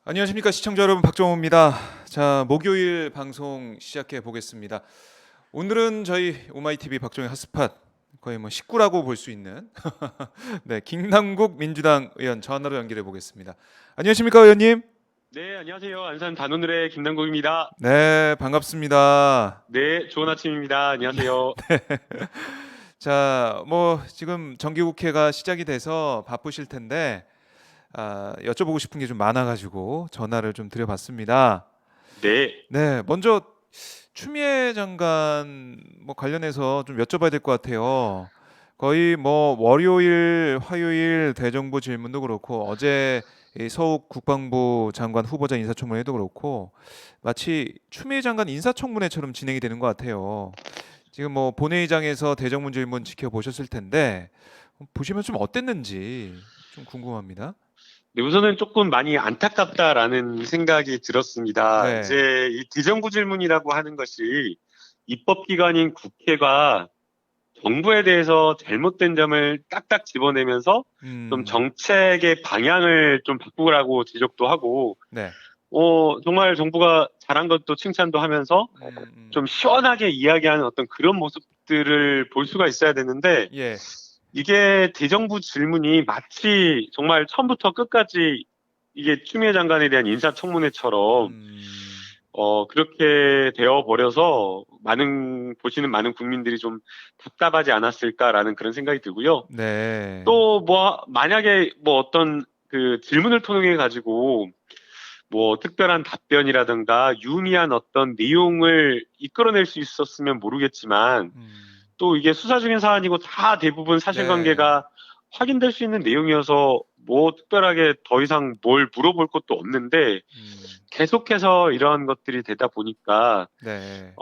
안녕하십니까 시청자 여러분, 박정호입니다. 자, 목요일 방송 시작해 보겠습니다. 오늘은 저희 오마이TV 박정희 핫스팟 거의 뭐 식구라고 볼 수 있는 네, 김남국 민주당 의원 전화로 연결해 보겠습니다. 안녕하십니까 의원님? 네, 안녕하세요. 안산 단오늘의 김남국입니다. 네, 반갑습니다. 네, 좋은 아침입니다. 안녕하세요. 자, 뭐 지금 정기국회가 시작이 돼서 바쁘실 텐데 여쭤보고 싶은 게 좀 많아가지고 전화를 좀 드려봤습니다. 네, 네, 먼저 추미애 장관 뭐 관련해서 좀 여쭤봐야 될 것 같아요. 거의 뭐 월요일, 화요일 대정부 질문도 그렇고 어제 이 서욱 국방부 장관 후보자 인사청문회도 그렇고 마치 추미애 장관 인사청문회처럼 진행이 되는 것 같아요. 지금 뭐 본회의장에서 대정부 질문 지켜보셨을 텐데 보시면 좀 어땠는지 좀 궁금합니다. 네, 우선은 조금 많이 안타깝다라는 생각이 들었습니다. 네, 이제 이 대정부 질문이라고 하는 것이 입법기관인 국회가 정부에 대해서 잘못된 점을 딱딱 집어내면서 좀 음, 정책의 방향을 좀 바꾸라고 지적도 하고, 네, 정말 정부가 잘한 것도 칭찬도 하면서 좀 시원하게 이야기하는 어떤 그런 모습들을 볼 수가 있어야 되는데, 예, 이게 대정부 질문이 마치 정말 처음부터 끝까지 이게 추미애 장관에 대한 인사청문회처럼 음, 그렇게 되어 버려서 보시는 많은 국민들이 좀 답답하지 않았을까라는 그런 생각이 들고요. 네. 또 뭐 만약에 뭐 어떤 그 질문을 통해 가지고 뭐 특별한 답변이라든가 유의미한 어떤 내용을 이끌어낼 수 있었으면 모르겠지만, 음, 또 이게 수사 중인 사안이고 다 대부분 네. 사실관계가 확인될 수 있는 내용이어서 뭐 특별하게 더 이상 뭘 물어볼 것도 없는데, 계속해서 이러한 것들이 되다 보니까 네.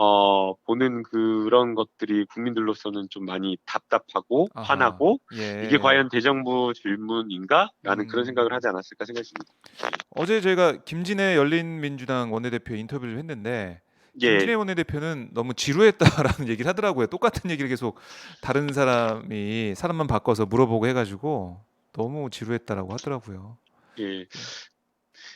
보는 그런 것들이 국민들로서는 좀 많이 답답하고 아하. 화나고, 이게 예. 과연 대정부 질문인가라는 그런 생각을 음. 하지 않았을까 생각했습니다. 어제 저희가 김진애 열린민주당 원내대표 인터뷰를 했는데 김진애 예. 원내대표는 너무 지루했다라는 얘기를 하더라고요. 똑같은 얘기를 계속 다른 사람만 바꿔서 물어보고 해가지고 너무 지루했다라고 하더라고요. 예. 예.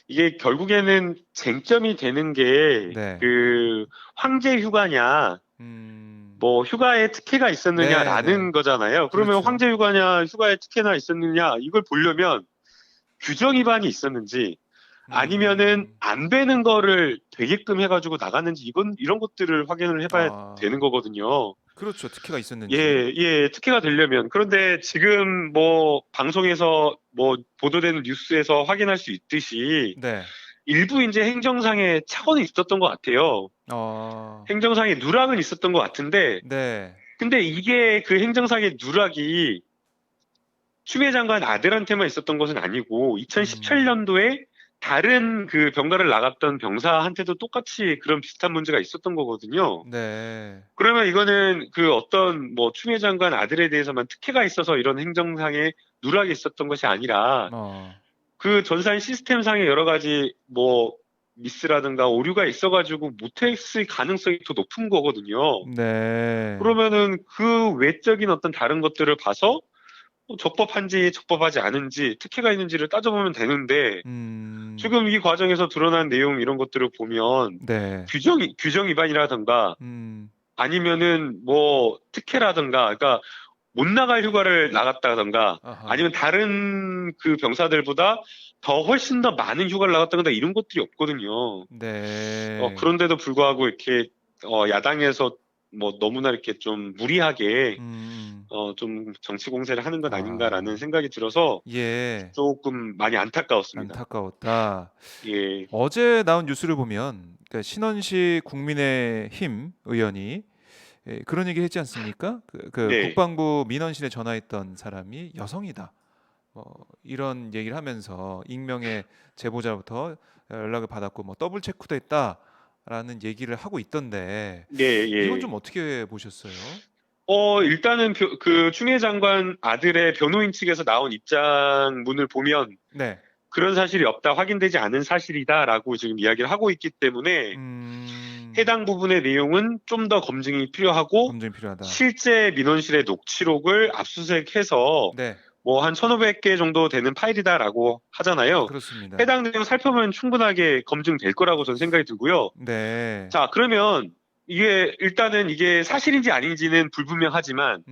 이게 결국에는 쟁점이 되는 게 네. 그 황제 휴가냐, 음. 뭐 휴가에 특혜가 네, 네. 있었느냐라는 거잖아요. 그러면 그렇죠. 황제 휴가냐, 휴가에 특혜나 있었느냐, 이걸 보려면 규정 위반이 있었는지, 아니면은 음. 안 되는 거를 되게끔 해가지고 나갔는지, 이런 것들을 확인을 해봐야 되는 아. 거거든요. 그렇죠. 특혜가 있었는지. 예, 예, 특혜가 되려면. 그런데 지금 뭐 방송에서 뭐 보도되는 뉴스에서 확인할 수 있듯이 네. 일부 이제 행정상의 차원이 있었던 것 같아요. 어. 행정상의 누락은 있었던 것 같은데, 네. 근데 이게 그 행정상의 누락이 추미애 장관 아들한테만 있었던 것은 아니고 음. 2017년도에 다른 그 병가를 나갔던 병사한테도 똑같이 그런 비슷한 문제가 있었던 거거든요. 네. 그러면 이거는 그 어떤 뭐 추미애 장관 아들에 대해서만 특혜가 있어서 이런 행정상의 누락이 있었던 것이 아니라 어. 그 전산 시스템상의 여러 가지 뭐 미스라든가 오류가 있어가지고 못했을 가능성이 더 높은 거거든요. 네. 그러면은 그 외적인 어떤 다른 것들을 봐서 적법한지 적법하지 않은지 특혜가 있는지를 따져보면 되는데, 음. 지금 이 과정에서 드러난 내용 이런 것들을 보면 네. 규정 위반이라든가 음. 아니면은 뭐 특혜라든가, 그러니까 못 나갈 휴가를 나갔다던가 아하. 아니면 다른 그 병사들보다 더 훨씬 더 많은 휴가를 나갔다던가 이런 것들이 없거든요. 네. 그런데도 불구하고 이렇게 야당에서 뭐 너무나 이렇게 좀 무리하게 음. 좀 정치 공세를 하는 것 아닌가라는 아. 생각이 들어서 예. 조금 많이 안타까웠습니다. 안타까웠다. 예, 어제 나온 뉴스를 보면 그러니까 신원식 국민의힘 의원이 그런 얘기 했지 않습니까? 그 네, 국방부 민원실에 전화했던 사람이 여성이다. 이런 얘기를 하면서 익명의 제보자부터 연락을 받았고 뭐 더블 체크도 했다라는 얘기를 하고 있던데 예, 이건 예. 좀 어떻게 보셨어요? 일단은 그 추미애 장관 아들의 변호인 측에서 나온 입장문을 보면 네. 그런 사실이 없다, 확인되지 않은 사실이다라고 지금 이야기를 하고 있기 때문에 음, 해당 부분의 내용은 좀 더 검증이 필요하고, 검증이 필요하다. 실제 민원실의 녹취록을 압수수색해서 네. 뭐 한 1,500개 정도 되는 파일이다라고 하잖아요. 그렇습니다. 해당 내용 살펴보면 충분하게 검증될 거라고 저는 생각이 들고요. 네. 자, 그러면 이게 일단은 이게 사실인지 아닌지는 불분명하지만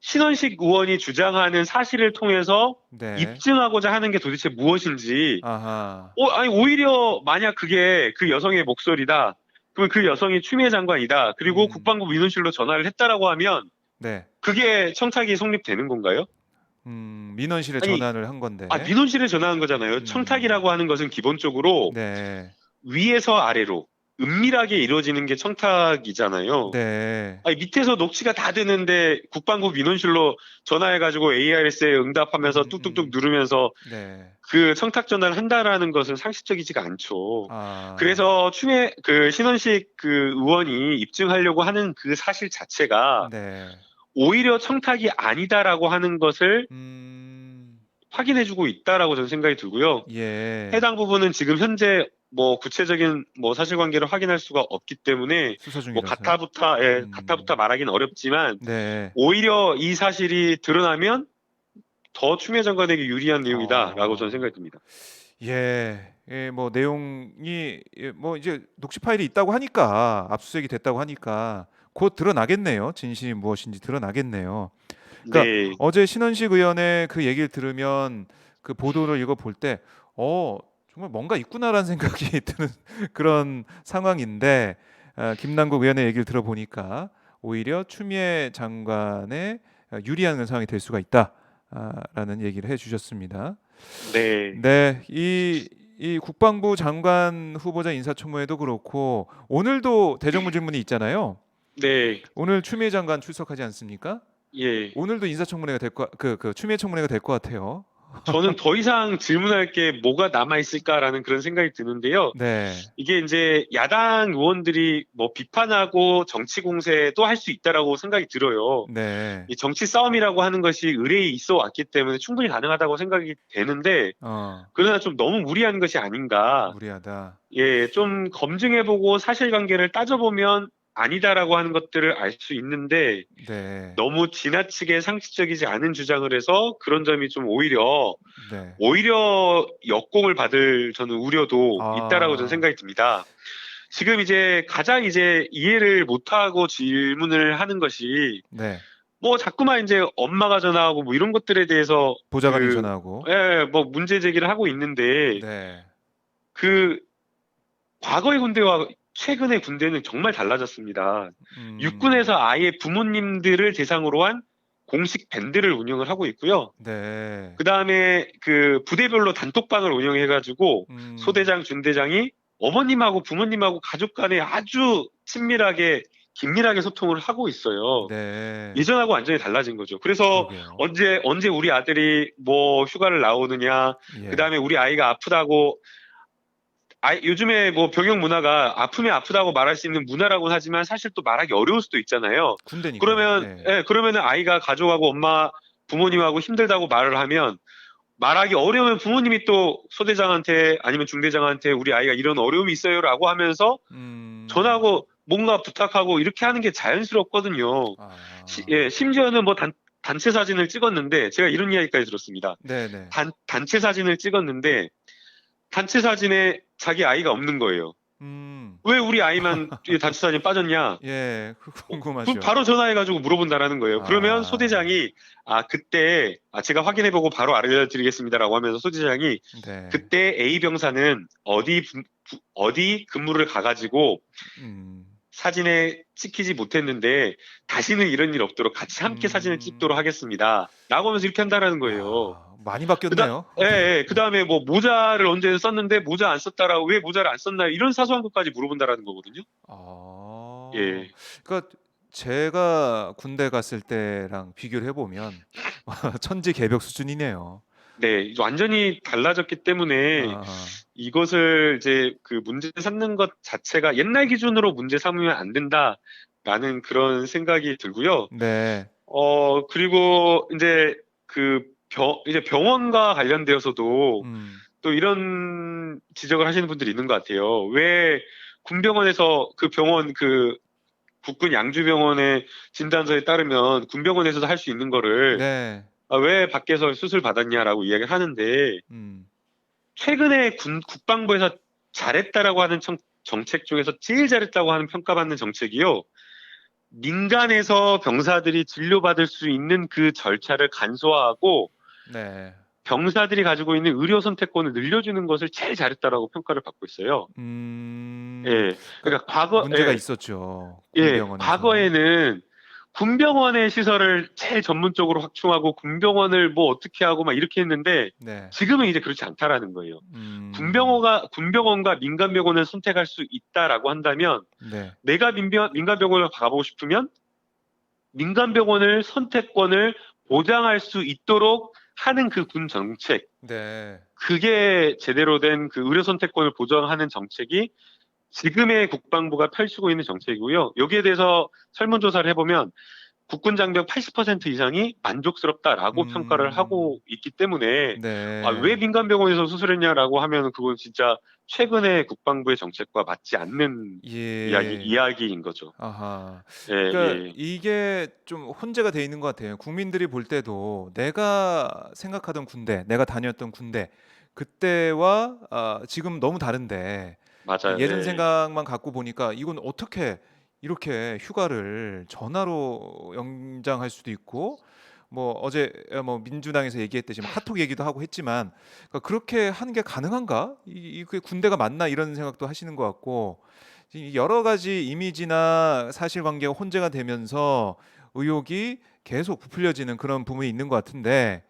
신원식 의원이 주장하는 사실을 통해서 네. 입증하고자 하는 게 도대체 무엇인지, 아하. 아니, 오히려 만약 그게 그 여성의 목소리다. 그러면 그 여성이 추미애 장관이다. 그리고 국방부 민원실로 전화를 했다라고 하면 네. 그게 청탁이 성립되는 건가요? 민원실에 아니, 전화를 한 건데. 민원실에 전화한 거잖아요. 음. 청탁이라고 하는 것은 기본적으로 네. 위에서 아래로 은밀하게 이루어지는 게 청탁이잖아요. 네. 아니, 밑에서 녹취가 다 되는데 국방부 민원실로 전화해가지고 ARS에 응답하면서 뚝뚝뚝 누르면서 네. 그 청탁 전화를 한다라는 것은 상식적이지가 않죠. 아. 그래서 그 신원식 그 의원이 입증하려고 하는 그 사실 자체가 네. 오히려 청탁이 아니다라고 하는 것을 음. 확인해주고 있다라고 저는 생각이 들고요. 예. 해당 부분은 지금 현재 뭐 구체적인 뭐 사실관계를 확인할 수가 없기 때문에 수사 뭐 중이라서요. 가타부타 말하기는 어렵지만 네. 오히려 이 사실이 드러나면 더 추미애 장관에게 유리한 내용이다라고 저는 어. 생각이 듭니다. 예. 예, 뭐 내용이 뭐 이제 녹취 파일이 있다고 하니까 압수수색이 됐다고 하니까 곧 드러나겠네요. 진실이 무엇인지 드러나겠네요. 그러니까 네, 어제 신원식 의원의 그 얘기를 들으면 그 보도를 읽어 볼 때 정말 뭔가 있구나라는 생각이 드는 그런 상황인데 김남국 의원의 얘기를 들어보니까 오히려 추미애 장관의 유리한 상황이 될 수가 있다라는 얘기를 해주셨습니다. 네, 네, 이 국방부 장관 후보자 인사청문회도 그렇고 오늘도 대정부 질문이 있잖아요. 네, 오늘 추미애 장관 출석하지 않습니까? 예. 오늘도 인사청문회가 그 추미애 청문회가 될 것 같아요. 저는 더 이상 질문할 게 뭐가 남아 있을까라는 그런 생각이 드는데요. 네, 이게 이제 야당 의원들이 뭐 비판하고 정치 공세도 할 수 있다라고 생각이 들어요. 네, 이 정치 싸움이라고 하는 것이 의례에 있어 왔기 때문에 충분히 가능하다고 생각이 되는데, 그러나 좀 너무 무리한 것이 아닌가. 무리하다. 예, 좀 검증해보고 사실관계를 따져보면 아니다라고 하는 것들을 알 수 있는데, 네, 너무 지나치게 상식적이지 않은 주장을 해서 그런 점이 좀 네. 오히려 역공을 받을 저는 우려도 있다라고 저는 아, 생각이 듭니다. 지금 이제 가장 이제 이해를 못하고 질문을 하는 것이 네. 뭐 자꾸만 이제 엄마가 전화하고 뭐 이런 것들에 대해서 보좌관이 전화하고. 뭐 문제 제기를 하고 있는데 네, 그 과거의 군대와 최근의 군대는 정말 달라졌습니다. 육군에서 아예 부모님들을 대상으로 한 공식 밴드를 운영을 하고 있고요. 네, 그 다음에 그 부대별로 단톡방을 운영해가지고 소대장, 준대장이 어머님하고 부모님하고 가족 간에 아주 친밀하게, 긴밀하게 소통을 하고 있어요. 네. 예전하고 완전히 달라진 거죠. 그래서 그러게요. 언제 우리 아들이 뭐 휴가를 나오느냐, 예. 그 다음에 우리 아이가 아프다고, 요즘에 뭐 병역 문화가 아프면 아프다고 말할 수 있는 문화라고는 하지만 사실 또 말하기 어려울 수도 있잖아요. 군대니까. 그러면, 예. 그러면은 아이가 가족하고 부모님하고 힘들다고 말을 하면 말하기 어려우면 부모님이 또 소대장한테 아니면 중대장한테 우리 아이가 이런 어려움이 있어요라고 하면서 전하고 뭔가 부탁하고 이렇게 하는 게 자연스럽거든요. 아. 심지어는 뭐 단체 사진을 찍었는데 제가 이런 이야기까지 들었습니다. 네네. 단체 사진을 찍었는데 단체 사진에 자기 아이가 없는 거예요. 왜 우리 아이만 이 단체 사진 빠졌냐? 예, 궁금하죠. 바로 전화해가지고 물어본다라는 거예요. 그러면 소대장이 그때 제가 확인해보고 바로 알려드리겠습니다라고 하면서 소대장이 네. 그때 A 병사는 어디 근무를 가가지고 사진에 찍히지 못했는데 다시는 이런 일 없도록 같이 함께 사진을 찍도록 하겠습니다. 라고 하면서 이렇게 한다라는 거예요. 많이 바뀌었네요. 그 다음에 뭐 모자를 언제 썼는데 모자 안 썼다라고 왜 모자를 안 썼나요? 이런 사소한 것까지 물어본다라는 거거든요. 예. 그러니까 제가 군대 갔을 때랑 비교를 해보면 천지개벽 수준이네요. 네, 완전히 달라졌기 때문에 이것을 이제 그 문제 삼는 것 자체가 옛날 기준으로 문제 삼으면 안 된다라는 그런 생각이 들고요. 네. 그리고 이제 이제 병원과 관련되어서도 또 이런 지적을 하시는 분들이 있는 것 같아요. 왜 군병원에서 국군 양주병원의 진단서에 따르면 군병원에서도 할 수 있는 거를 네. 왜 밖에서 수술 받았냐라고 이야기를 하는데 음. 최근에 국방부에서 잘했다라고 하는 정책 중에서 제일 잘했다고 하는 평가받는 정책이요. 민간에서 병사들이 진료받을 수 있는 그 절차를 간소화하고 네. 병사들이 가지고 있는 의료 선택권을 늘려주는 것을 제일 잘했다라고 평가를 받고 있어요. 예. 그러니까 그러니까 과거, 문제가 예, 있었죠. 예, 군병원에서. 과거에는 군병원의 시설을 제일 전문적으로 확충하고 군병원을 뭐 어떻게 하고 막 이렇게 했는데 네. 지금은 이제 그렇지 않다라는 거예요. 음. 군병원과 민간병원을 선택할 수 있다라고 한다면 네. 내가 민간병원을 가보고 싶으면 민간병원을 선택권을 보장할 수 있도록 하는 그 군 정책, 네. 그게 제대로 된 그 의료 선택권을 보장하는 정책이 지금의 국방부가 펼치고 있는 정책이고요. 여기에 대해서 설문조사를 해보면 국군 장병 80% 이상이 만족스럽다라고 평가를 음. 하고 있기 때문에 왜 네. 민간병원에서 수술했냐라고 하면 그건 진짜 최근의 국방부의 정책과 맞지 않는 예. 이야기인 거죠. 아하. 예, 그러니까 예. 이게 좀 혼재가 돼 있는 것 같아요. 국민들이 볼 때도 내가 생각하던 군대, 내가 다녔던 군대 그때와 지금 너무 다른데 맞아요. 예전 예. 생각만 갖고 보니까 이건 어떻게 이렇게 휴가를 전화로 연장할 수도 있고 뭐 어제 뭐 민주당에서 얘기했듯이 뭐 카톡 얘기도 하고 했지만 그러니까 그렇게 하는 게 가능한가? 이게 군대가 맞나 이런 생각도 하시는 것 같고 이 여러 가지 이미지나 사실관계가 혼재가 되면서 의혹이 계속 부풀려지는 그런 부분이 있는 것 같은데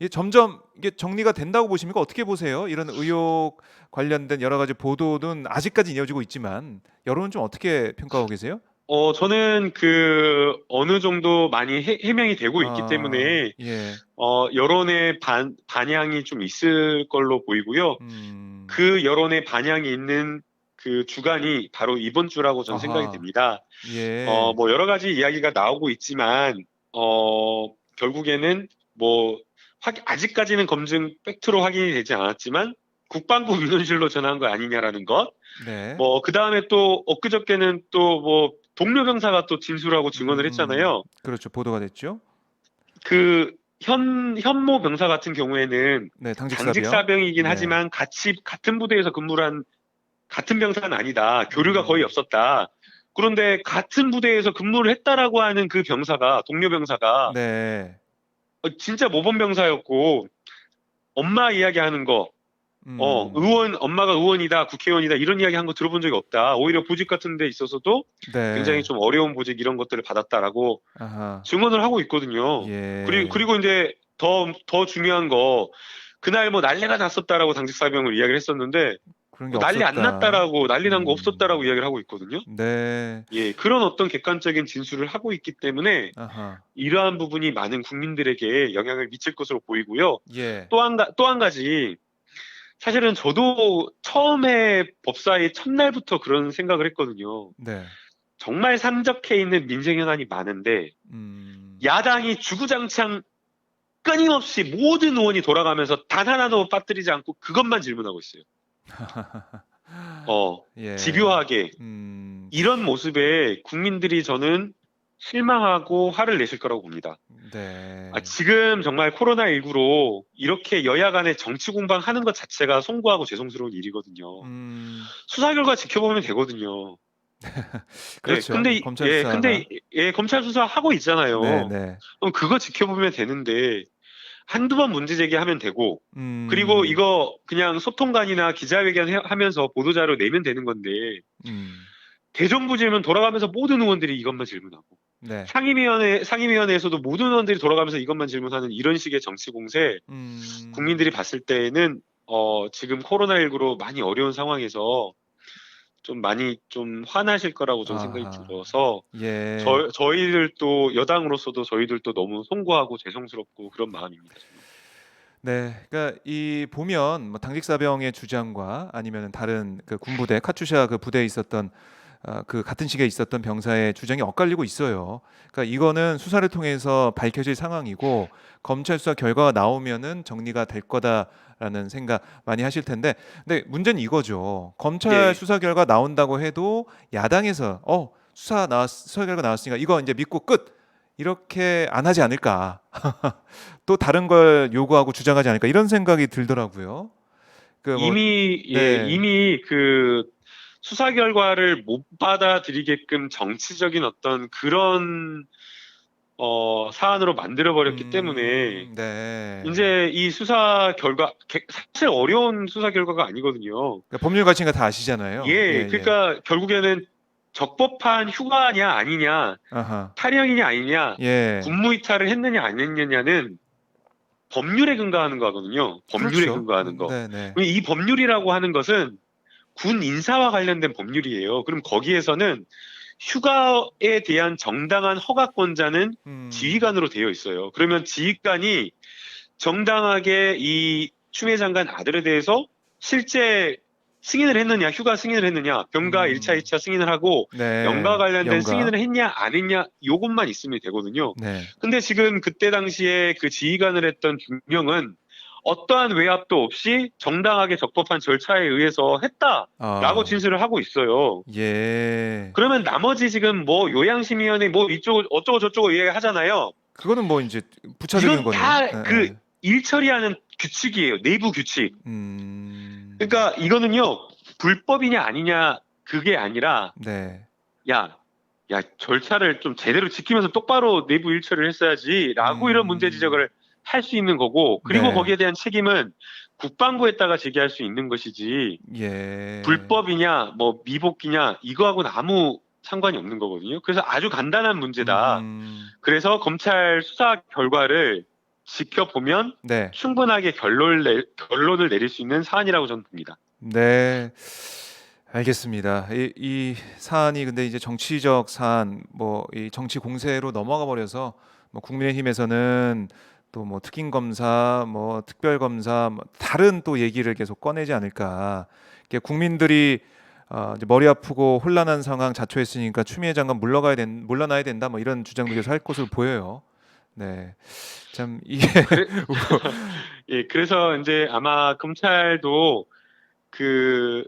이게 점점 이게 정리가 된다고 보십니까? 어떻게 보세요? 이런 의혹 관련된 여러 가지 보도는 아직까지 이어지고 있지만 여론은 좀 어떻게 평가하고 계세요? 저는 어느 정도 많이 해명이 되고 있기 때문에, 예. 여론의 반향이 좀 있을 걸로 보이고요. 음. 그 여론의 반향이 있는 그 주간이 바로 이번 주라고 저는 생각이 아하. 됩니다. 예. 뭐 여러 가지 이야기가 나오고 있지만, 결국에는 뭐, 아직까지는 팩트로 확인이 되지 않았지만, 국방부 민원실로 전한 거 아니냐라는 것. 네. 뭐, 그 다음에 또, 엊그저께는 또 뭐, 동료 병사가 또 진술하고 증언을 음음. 했잖아요. 그렇죠. 보도가 됐죠. 그, 현모 병사 같은 경우에는 네. 당직 당직 사병. 사병이긴 네. 하지만 같은 부대에서 근무를 한 같은 병사는 아니다. 교류가 거의 음. 없었다. 그런데 같은 부대에서 근무를 했다라고 하는 그 병사가, 동료 병사가, 네. 진짜 모범 병사였고, 엄마 이야기하는 거, 음. 엄마가 의원이다, 국회의원이다, 이런 이야기 한 거 들어본 적이 없다. 오히려 보직 같은 데 있어서도 굉장히 네. 좀 어려운 보직 이런 것들을 받았다라고 아하. 증언을 하고 있거든요. 예. 그리고 이제 더 중요한 거, 그날 뭐 난리가 났었다라고 당직 사병을 이야기를 했었는데, 그런 게 뭐 난리 안 없었다. 났다라고, 난리 난 거 없었다라고 음. 이야기를 하고 있거든요. 네. 예, 그런 어떤 객관적인 진술을 하고 있기 때문에 아하. 이러한 부분이 많은 국민들에게 영향을 미칠 것으로 보이고요. 예. 또 한 가지, 사실은 저도 처음에 법사위 첫날부터 그런 생각을 했거든요. 네. 정말 산적해 있는 민생 현안이 많은데 음. 야당이 주구장창 끊임없이 모든 의원이 돌아가면서 단 하나도 빠뜨리지 않고 그것만 질문하고 있어요. 예. 집요하게. 음. 이런 모습에 국민들이 저는 실망하고 화를 내실 거라고 봅니다. 네. 지금 정말 코로나19로 이렇게 여야 간에 정치 공방하는 것 자체가 송구하고 죄송스러운 일이거든요. 음. 수사 결과 지켜보면 되거든요. 예, 그렇죠. 이제 검찰 수사가 검찰 수사 하고 있잖아요. 네네. 그럼 그거 지켜보면 되는데, 한두 번 문제 제기하면 되고, 그리고 음. 이거 그냥 소통관이나 기자회견 하면서 보도자료 내면 되는 건데, 음. 대정부 질문 돌아가면서 모든 의원들이 이것만 질문하고, 네. 상임위원회에서도 모든 의원들이 돌아가면서 이것만 질문하는 이런 식의 정치 공세, 음. 국민들이 봤을 때에는, 지금 코로나19로 많이 어려운 상황에서 좀 많이 좀 화나실 거라고 저는 생각이 아하. 들어서, 예. 저희들도 여당으로서도 저희들도 너무 송구하고 죄송스럽고 그런 마음입니다. 저는. 네. 그러니까 이 보면 뭐 당직 사병의 주장과 아니면은 다른 그 군부대 카투샤 그 부대에 있었던 그 같은 시기에 있었던 병사의 주장이 엇갈리고 있어요. 그러니까 이거는 수사를 통해서 밝혀질 상황이고 검찰 수사 결과가 나오면은 정리가 될 거다라는 생각 많이 하실 텐데, 근데 문제는 이거죠. 검찰 예, 수사 결과 나온다고 해도 야당에서 수사 결과 나왔으니까 이거 이제 믿고 끝. 이렇게 안 하지 않을까? 또 다른 걸 요구하고 주장하지 않을까? 이런 생각이 들더라고요. 그 뭐 네. 이미 그 수사 결과를 못 받아들이게끔 정치적인 어떤 그런 사안으로 만들어 버렸기 때문에 네. 이제 이 수사 결과 사실 어려운 수사 결과가 아니거든요. 그러니까 법률 가치인 거 다 아시잖아요. 예, 예예. 그러니까 결국에는 적법한 휴가냐 아니냐, 아하. 탈영이냐 아니냐, 예. 군무이탈을 했느냐 안 했느냐는 법률에 근거하는 거거든요. 법률에 그렇죠. 근거하는 거. 네네. 이 법률이라고 하는 것은 군 인사와 관련된 법률이에요. 그럼 거기에서는 휴가에 대한 정당한 허가권자는 음. 지휘관으로 되어 있어요. 그러면 지휘관이 정당하게 이 추미애 장관 아들에 대해서 실제 승인을 했느냐, 휴가 승인을 했느냐, 병가 1차, 음. 2차 승인을 하고 연가 네. 관련된 연가. 승인을 했냐, 안 했냐, 요것만 있으면 되거든요. 네. 근데 지금 그때 당시에 그 지휘관을 했던 중령은 어떠한 외압도 없이 정당하게 적법한 절차에 의해서 했다라고 아. 진술을 하고 있어요. 예. 그러면 나머지 지금 뭐 요양심의위원회 뭐 이쪽 어쩌고 저쩌고 얘기하잖아요. 그거는 뭐 인제 부차적인 이건 거네요. 다 그 예예. 일 처리하는 규칙이에요. 내부 규칙. 음. 그러니까 이거는요. 불법이냐 아니냐 그게 아니라 네. 야, 야 절차를 좀 제대로 지키면서 똑바로 내부 일 처리를 했어야지라고 이런 문제 음. 지적을 할 수 있는 거고 그리고 네. 거기에 대한 책임은 국방부에다가 제기할 수 있는 것이지 예. 불법이냐 뭐 미복이냐 이거하고는 아무 상관이 없는 거거든요. 그래서 아주 간단한 문제다. 음음. 그래서 검찰 수사 결과를 지켜보면 네. 충분하게 결론을 내릴 수 있는 사안이라고 저는 봅니다. 네. 알겠습니다. 이 사안이 근데 이제 정치적 사안 뭐 이 정치 공세로 넘어가 버려서 뭐 국민의힘에서는 또 뭐 특임 검사 뭐 특별 검사 뭐 다른 또 얘기를 계속 꺼내지 않을까. 이게 국민들이 이제 머리 아프고 혼란한 상황 자초했으니까 추미애 장관 물러나야 된다 뭐 이런 주장도 계속 할 것으로 보여요. 네. 참 이게 그래, 예, 그래서 이제 아마 검찰도 그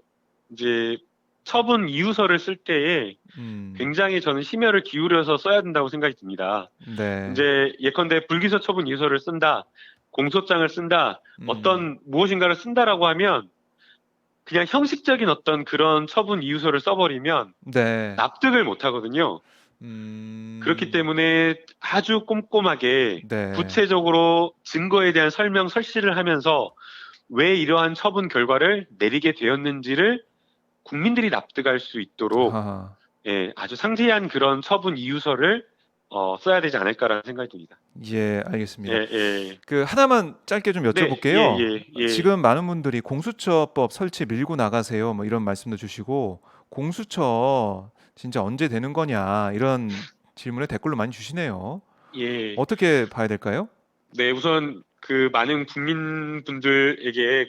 이제 처분 이유서를 쓸 때에 음. 굉장히 저는 심혈을 기울여서 써야 된다고 생각이 듭니다. 네. 이제 예컨대 불기소 처분 이유서를 쓴다, 공소장을 쓴다, 음. 어떤 무엇인가를 쓴다라고 하면 그냥 형식적인 어떤 그런 처분 이유서를 써버리면 네. 납득을 못 하거든요. 그렇기 음. 때문에 아주 꼼꼼하게 네. 구체적으로 증거에 대한 설명, 설시를 하면서 왜 이러한 처분 결과를 내리게 되었는지를 국민들이 납득할 수 있도록 하하. 예, 아주 상세한 그런 처분 이유서를 써야 되지 않을까라는 생각이 듭니다. 예, 예, 알겠습니다. 예. 그 하나만 짧게 좀 네, 예, 여쭤볼게요. 예, 예. 지금 많은 분들이 공수처법 설치 밀고 나가세요. 뭐 이런 말씀도 주시고 공수처 진짜 언제 되는 거냐 이런 질문을 댓글로 많이 주시네요. 예. 어떻게 봐야 될까요? 네, 우선 그 많은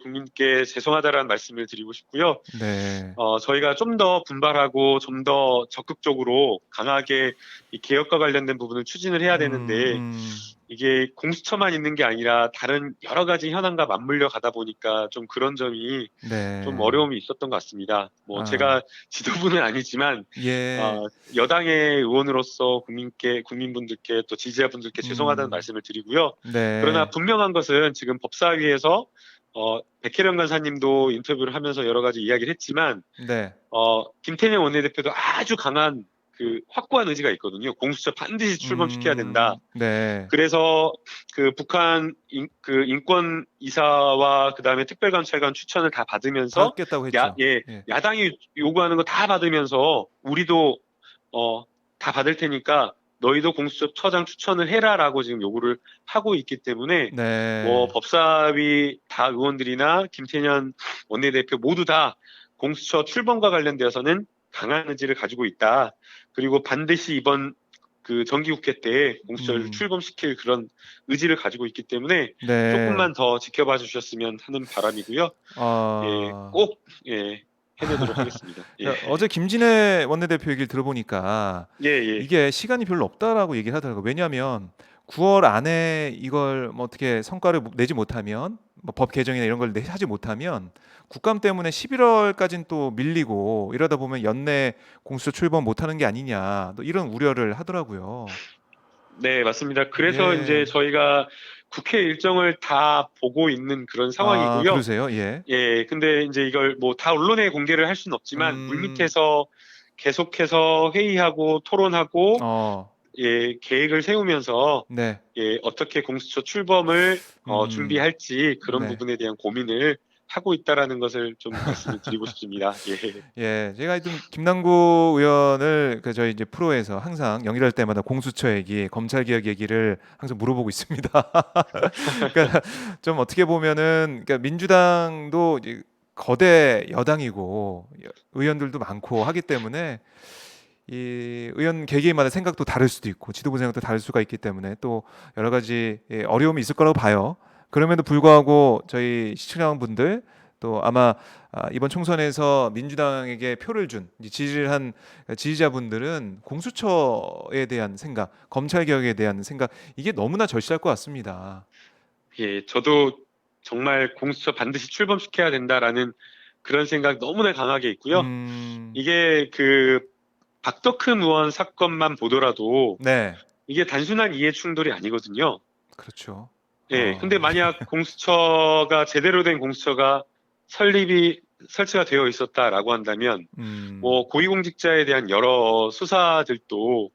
국민께 죄송하다라는 말씀을 드리고 싶고요. 네. 저희가 좀 더 분발하고 좀 더 적극적으로 강하게 이 개혁과 관련된 부분을 추진을 해야 되는데 음. 이게 공수처만 있는 게 아니라 다른 여러 가지 현안과 맞물려 가다 보니까 좀 그런 점이 좀 네. 어려움이 있었던 것 같습니다. 뭐 아. 제가 지도부는 아니지만 예. 여당의 의원으로서 국민분들께 또 지지자분들께 죄송하다는 음. 말씀을 드리고요. 그러나 네. 분명한 것은 지금 법사위에서 백혜련 간사님도 인터뷰를 하면서 여러 가지 이야기를 했지만 네. 김태년 원내대표도 아주 강한 그 확고한 의지가 있거든요. 공수처 반드시 출범시켜야 된다. 네. 그래서 그 북한 그 인권 이사와 그다음에 특별감찰관 추천을 다 받으면서 받겠다고 했죠. 예. 야당이 요구하는 거 다 받으면서 우리도 다 받을 테니까 너희도 공수처장 추천을 해라라고 지금 요구를 하고 있기 때문에 뭐 네. 법사위 다 의원들이나 김태년 원내대표 모두 다 공수처 출범과 관련되어서는 강한 의지를 가지고 있다. 그리고 반드시 이번 그 정기국회 때 공수처를 음. 출범시킬 그런 의지를 가지고 있기 때문에 네. 조금만 더 지켜봐 주셨으면 하는 바람이고요. 예, 아. 꼭 해내도록 하겠습니다. 예, 어제 김진애 원내대표 얘기를 들어보니까 예, 예. 이게 시간이 별로 없다라고 얘기를 하더라고요. 왜냐하면 9월 안에 이걸 뭐 어떻게 성과를 내지 못하면 뭐 법 개정이나 이런 걸 하지 못하면 국감 때문에 11월까지는 또 밀리고 이러다 보면 연내 공수처 출범 못하는 게 아니냐 또 이런 우려를 하더라고요. 네, 맞습니다. 그래서 이제 예. 저희가 국회 일정을 다 보고 있는 그런 아, 상황이고요. 그러세요? 예. 예, 근데 이제 이걸 뭐 다 언론에 공개를 할 수는 없지만 음. 물밑에서 계속해서 회의하고 토론하고 어. 예, 계획을 세우면서 네. 예, 어떻게 공수처 출범을 음. 준비할지 그런 네. 부분에 대한 고민을 하고 있다라는 것을 좀 말씀을 드리고 싶습니다. 예. 예, 제가 하여튼 김남국 의원을 그 저희 이제 프로에서 항상 연결할 때마다 공수처 얘기, 검찰 개혁 얘기를 항상 물어보고 있습니다. 그러니까 좀 어떻게 보면은 그러니까 민주당도 이제 거대 여당이고 의원들도 많고 하기 때문에 이 의원 개개인마다 생각도 다를 수도 있고 지도부 생각도 다를 수가 있기 때문에 또 여러 가지 어려움이 있을 거라고 봐요. 그럼에도 불구하고 저희 시청자분들 또 아마 이번 총선에서 민주당에게 표를 준 지지를 한 지지자분들은 공수처에 대한 생각, 검찰 개혁에 대한 생각 이게 너무나 절실할 것 같습니다. 예, 저도 정말 공수처 반드시 출범시켜야 된다라는 그런 생각 너무나 강하게 있고요. 음, 이게 그 박덕흠 의원 사건만 보더라도 네, 이게 단순한 이해 충돌이 아니거든요. 그렇죠. 예, 근데 만약 공수처가 제대로 된 공수처가 설치가 되어 있었다라고 한다면 음, 뭐 고위공직자에 대한 여러 수사들도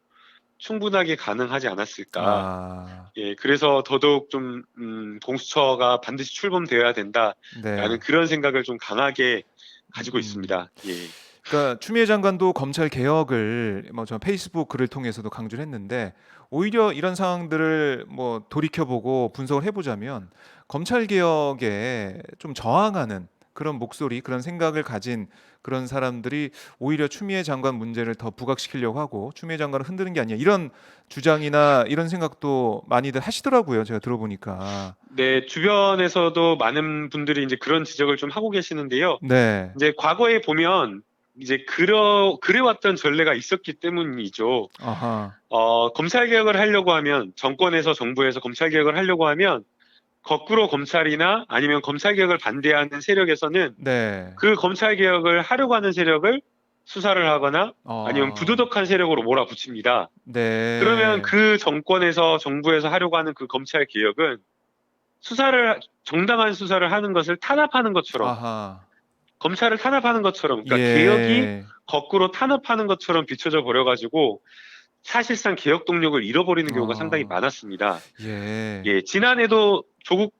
충분하게 가능하지 않았을까. 아, 예, 그래서 더더욱 좀 공수처가 반드시 출범되어야 된다라는 네. 그런 생각을 좀 강하게 가지고 음. 있습니다. 예. 그러니까 추미애 장관도 검찰 개혁을 뭐 저 페이스북 글을 통해서도 강조를 했는데 오히려 이런 상황들을 뭐 돌이켜 보고 분석을 해보자면 검찰 개혁에 좀 저항하는 그런 목소리, 그런 생각을 가진 그런 사람들이 오히려 추미애 장관 문제를 더 부각시키려고 하고 추미애 장관을 흔드는 게 아니야 이런 주장이나 이런 생각도 많이들 하시더라고요. 제가 들어보니까. 네, 주변에서도 많은 분들이 이제 그런 지적을 좀 하고 계시는데요. 네. 이제 과거에 보면 이제 그래왔던 전례가 있었기 때문이죠. 아하. 검찰 개혁을 하려고 하면 정권에서 정부에서 검찰 개혁을 하려고 하면 거꾸로 검찰이나 아니면 검찰 개혁을 반대하는 세력에서는 네. 그 검찰 개혁을 하려고 하는 세력을 수사를 하거나 아니면 어. 부도덕한 세력으로 몰아붙입니다. 그러면 네. 그 정권에서 정부에서 하려고 하는 그 검찰 개혁은 정당한 수사를 하는 것을 탄압하는 것처럼 아하. 검찰을 탄압하는 것처럼 그러니까 개혁이 예. 거꾸로 탄압하는 것처럼 비춰져 버려가지고 사실상 개혁 동력을 잃어버리는 경우가 상당히 어. 많았습니다. 예. 예, 지난해도 조국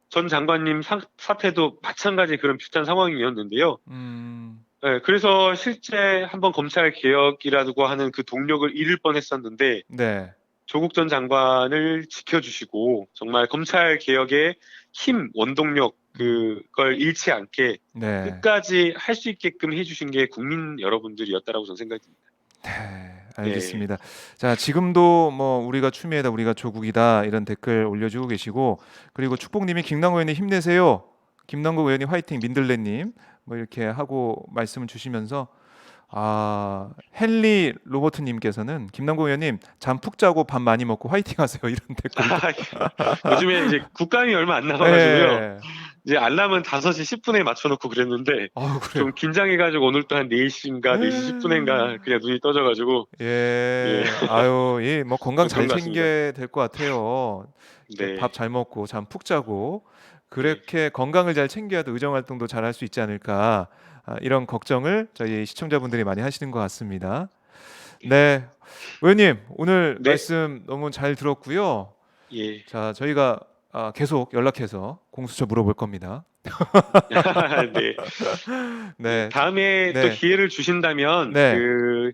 전 장관님 사태도 마찬가지 그런 비슷한 상황이었는데요. 음. 예, 그래서 실제 한번 검찰 개혁이라고 하는 그 동력을 잃을 뻔했었는데 네. 조국 전 장관을 지켜주시고 정말 검찰 개혁의 힘, 원동력 음. 그걸 잃지 않게 네. 끝까지 할 수 있게끔 해주신 게 국민 여러분들이었다라고 저는 생각이 듭니다. 네. 네, 알겠습니다. 자, 지금도 뭐 우리가 추미애다, 우리가 조국이다 이런 댓글 올려주고 계시고 그리고 축복님이 김남국 의원님 힘내세요. 김남국 의원님 화이팅, 민들레님 뭐 이렇게 하고 말씀을 주시면서 헨리 로버트님께서는 김남국 의원님 잠 푹 자고 밥 많이 먹고 화이팅하세요 이런 댓글도. 요즘에 이제 국감이 얼마 안 남아가지고요. 예. 이제 알람은 5시 10분에 맞춰놓고 그랬는데 그래요. 좀 긴장해가지고 오늘 또 한 4시인가 4시 10분인가 그냥 눈이 떠져가지고 예, 예. 아유, 예, 뭐 건강 좀 잘 그런 것 같습니다. 챙겨야 될 것 같아요. 이렇게 밥 네, 잘 먹고 잠 푹 자고 네, 그렇게 건강을 잘 챙겨야 도 의정 활동도 잘 할 수 있지 않을까. 이런 걱정을 저희 시청자분들이 많이 하시는 것 같습니다. 네. 의원님, 오늘 네, 말씀 너무 잘 들었고요. 예, 자, 저희가 계속 연락해서 공수처 물어볼 겁니다. 네. 예, 네. 다음에 또 네. 기회를 주신다면 네. 그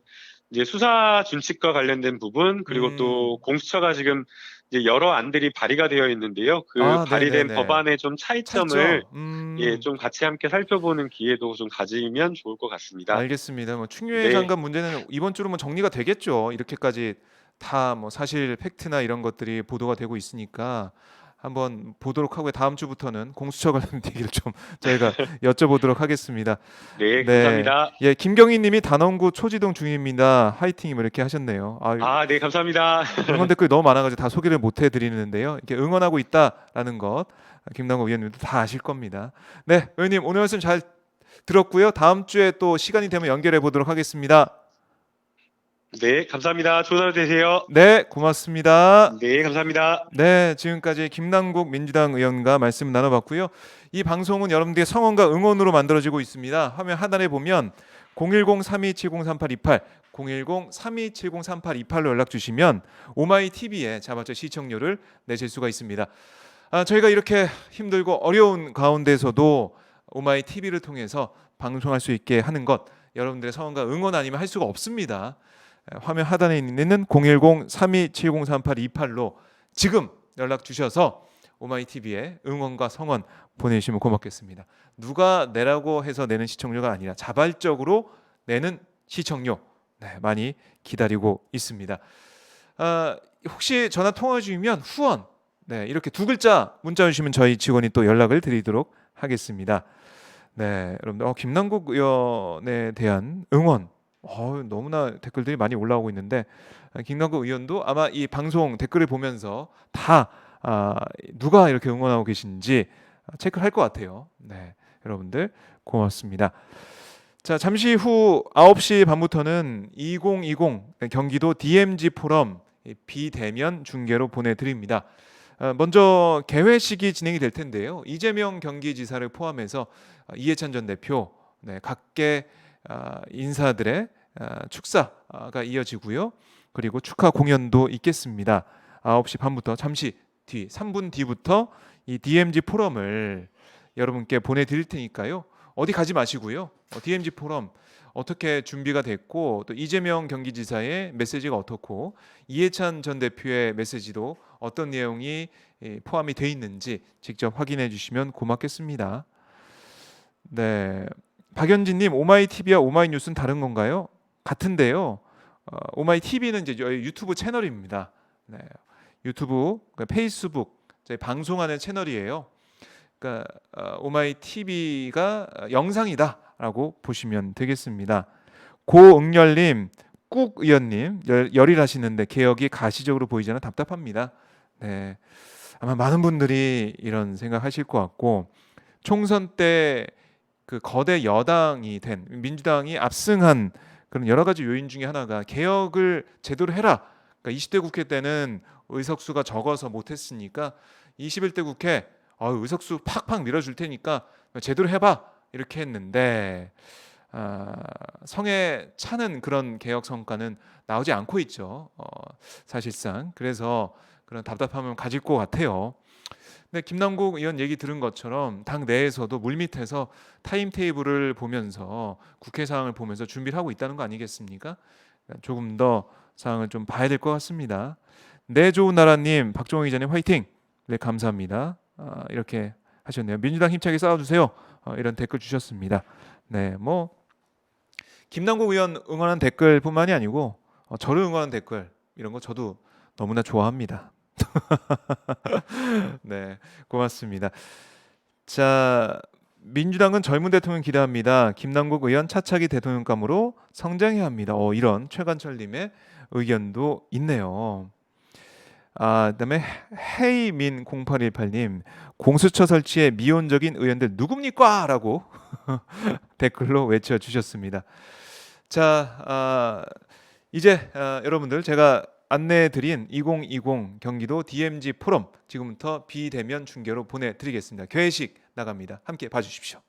이제 수사 준칙과 관련된 부분 그리고 또 음. 공수처가 지금 이제 여러 안들이 발의가 되어 있는데요. 그 발의된 네네네. 법안의 좀 차이점을 차이점. 예, 좀 같이 함께 살펴보는 기회도 좀 가지면 좋을 것 같습니다. 알겠습니다. 뭐 충유회 네, 장관 문제는 이번 주로 뭐 정리가 되겠죠. 이렇게까지 다 뭐 사실 팩트나 이런 것들이 보도가 되고 있으니까 한번 보도록 하고요. 다음 주부터는 공수처 관련 얘기를 좀 저희가 여쭤보도록 하겠습니다. 네, 네. 감사합니다. 예, 김경희 님이 단원구 초지동 중입니다. 화이팅 뭐 이렇게 하셨네요. 아, 네, 감사합니다. 응원 댓글이 너무 많아 가지고 다 소개를 못 해 드리는데요. 이렇게 응원하고 있다라는 것 김남국 의원님도 다 아실 겁니다. 네, 의원님 오늘 말씀 잘 들었고요. 다음 주에 또 시간이 되면 연결해 보도록 하겠습니다. 네, 감사합니다. 좋은 하루 되세요. 네, 고맙습니다. 네, 감사합니다. 네, 지금까지 김남국 민주당 의원과 말씀 나눠봤고요. 이 방송은 여러분들의 성원과 응원으로 만들어지고 있습니다. 화면 하단에 보면 010-3270-3828, 010-3270-3828로 연락 주시면 오마이 TV에 자발적 시청료를 내실 수가 있습니다. 저희가 이렇게 힘들고 어려운 가운데서도 오마이 TV를 통해서 방송할 수 있게 하는 것, 여러분들의 성원과 응원 아니면 할 수가 없습니다. 화면 하단에 있는 010-3270-3828로 지금 연락 주셔서 오마이 TV에 응원과 성원 보내주시면 고맙겠습니다. 누가 내라고 해서 내는 시청료가 아니라 자발적으로 내는 시청료, 네, 많이 기다리고 있습니다. 혹시 전화 통화 중이면 후원, 네, 이렇게 두 글자 문자 주시면 저희 직원이 또 연락을 드리도록 하겠습니다. 네, 여러분들 김남국 의원에 대한 응원, 너무나 댓글들이 많이 올라오고 있는데 김남국 의원도 아마 이 방송 댓글을 보면서 다 누가 이렇게 응원하고 계신지 체크를 할 것 같아요. 네, 여러분들 고맙습니다. 자, 잠시 후 9시 반부터는 2020 경기도 DMZ 포럼 비대면 중계로 보내드립니다. 먼저 개회식이 진행이 될 텐데요. 이재명 경기지사를 포함해서 이해찬 전 대표, 네, 각계 인사들의 축사가 이어지고요. 그리고 축하 공연도 있겠습니다. 9시 반부터 잠시 뒤 3분 뒤부터 이 DMZ 포럼을 여러분께 보내드릴 테니까요. 어디 가지 마시고요. DMZ 포럼 어떻게 준비가 됐고 또 이재명 경기지사의 메시지가 어떻고 이해찬 전 대표의 메시지도 어떤 내용이 포함이 돼 있는지 직접 확인해 주시면 고맙겠습니다. 네, 박연진님, 오마이 TV와 오마이 뉴스는 다른 건가요? 같은데요. 오마이 TV는 이제 유튜브 채널입니다. 네, 유튜브, 페이스북 저희 방송하는 채널이에요. 그러니까 오마이 TV가 영상이다라고 보시면 되겠습니다. 고응열님, 꾹 의원님 열일하시는데 개혁이 가시적으로 보이지는 답답합니다. 네, 아마 많은 분들이 이런 생각하실 것 같고 총선 때 그 거대 여당이 된 민주당이 압승한 그런 여러 가지 요인 중에 하나가 개혁을 제대로 해라. 그러니까 20대 국회 때는 의석수가 적어서 못했으니까 21대 국회 의석수 팍팍 밀어줄 테니까 제대로 해봐 이렇게 했는데 성에 차는 그런 개혁 성과는 나오지 않고 있죠. 사실상 그래서 그런 답답함을 가질 것 같아요. 근데 김남국 의원 얘기 들은 것처럼 당 내에서도 물밑에서 타임테이블을 보면서 국회 상황을 보면서 준비를 하고 있다는 거 아니겠습니까? 조금 더 상황을 좀 봐야 될 것 같습니다. 네, 좋은 나라님, 박종호 기자님 화이팅. 네, 감사합니다. 이렇게 하셨네요. 민주당 힘차게 싸워주세요. 이런 댓글 주셨습니다. 네, 뭐 김남국 의원 응원한 댓글뿐만이 아니고 저를 응원한 댓글 이런 거 저도 너무나 좋아합니다. 네, 고맙습니다. 자, 민주당은 젊은 대통령 기대합니다. 김남국 의원 차차기 대통령감으로 성장해야 합니다. 이런 최관철님의 의견도 있네요. 그다음에 헤이민 0818님 공수처 설치에 미온적인 의원들 누굽니까? 라고 댓글로 외쳐주셨습니다. 자, 이제 여러분들 제가 안내해드린 2020 경기도 DMZ 포럼 지금부터 비대면 중계로 보내드리겠습니다. 개회식 나갑니다. 함께 봐주십시오.